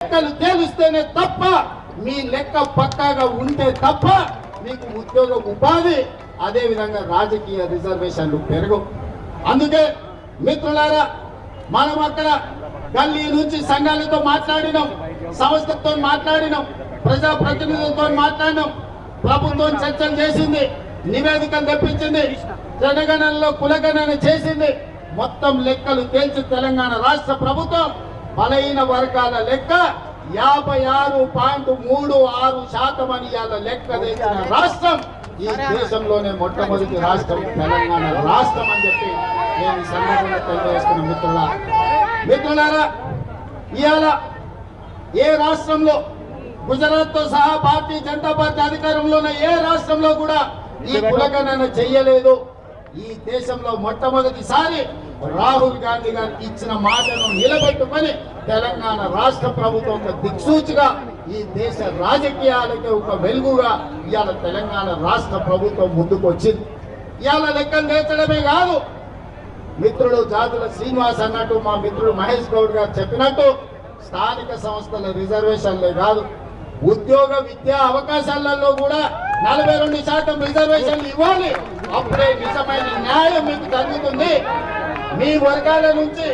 లెక్కలు తేలిస్తేనే తప్ప మీ లెక్క పక్కాగా ఉంటే తప్ప మీకు ఉద్యోగ ఉపాధి అదే విధంగా రాజకీయ రిజర్వేషన్లు పెరగవు. అందుకే మిత్రులారా, మనం అక్కడ గల్లీ నుంచి సంఘాలతో మాట్లాడినాం, సంస్థలతో మాట్లాడినాం, ప్రజా ప్రతినిధులతో మాట్లాడినాం, ప్రభుత్వం చర్చలు చేసింది, నివేదికలు తెప్పించింది, జనగణనలో కులగణన చేసింది. మొత్తం లెక్కలు తేల్చి తెలంగాణ రాష్ట్ర ప్రభుత్వం బలహీన వర్గాల లెక్క 56.36% అని ఇవాళ లెక్క తెచ్చిన రాష్ట్రం ఈ దేశంలోనే మొట్టమొదటి రాష్ట్రం తెలంగాణ రాష్ట్రం అని చెప్పి నేను ఈ సందర్భంగా తెలియజేస్తున్న మిత్రులారా, ఇవాళ ఏ రాష్ట్రంలో గుజరాత్ తో సహా భారతీయ జనతా పార్టీ అధికారంలో ఉన్న ఏ రాష్ట్రంలో కూడా ఈ కులగణన చెయ్యలేదు. ఈ దేశంలో మొట్టమొదటిసారి రాహుల్ గాంధీ గారు ఇచ్చిన మాటను నిలబెట్టుకొని తెలంగాణ రాష్ట్ర ప్రభుత్వం ఒక దిక్సూచిగా ఈ దేశ రాజకీయాలకి ఒక వెలుగుగా ఇవాళ తెలంగాణ రాష్ట్ర ప్రభుత్వం ముందుకు వచ్చింది. ఇవాళ లెక్కలు తెచ్చడమే కాదు, మిత్రుడు జాతుల శ్రీనివాస్ అన్నట్టు, మా మిత్రుడు మహేష్ గౌడ్ గారు చెప్పినట్టు స్థానిక సంస్థల రిజర్వేషన్లే కాదు, ఉద్యోగ విద్యా అవకాశాలలో కూడా 42% రిజర్వేషన్లు ఇవ్వాలి. అప్పుడే నిజమైన న్యాయం మీకు జరుగుతుంది. మీ వర్గాల నుంచి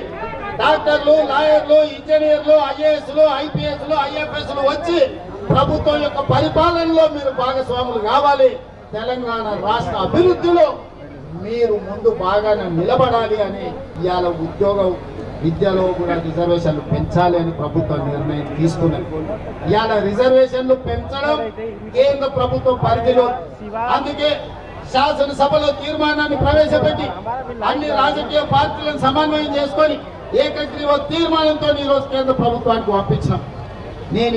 డాక్టర్లు, లాయర్లు, ఇంజనీర్లు, ఐఏఎస్లు, ఐపీఎస్లు, ఐఎఫ్ఎస్లు వచ్చి ప్రభుత్వం యొక్క పరిపాలనలో మీరు భాగస్వాములు కావాలి. తెలంగాణ రాష్ట్ర అభివృద్ధిలో మీరు ముందు బాగానే నిలబడాలి అని ఇవాళ ఉద్యోగ విద్యలో కూడా రిజర్వేషన్లు పెంచాలి అని ప్రభుత్వం నిర్ణయం తీసుకున్నది. ఇవాళ రిజర్వేషన్లు పెంచడం కేంద్ర ప్రభుత్వం పరిధిలో. అందుకే శాసనసభలో తీర్మానాన్ని ప్రవేశపెట్టి అన్ని రాజకీయ పార్టీలను సమన్వయం చేసుకొని ఏకగ్రీవ తీర్మానంతో ఈరోజు కేంద్ర ప్రభుత్వానికి పంపించినాం. నేను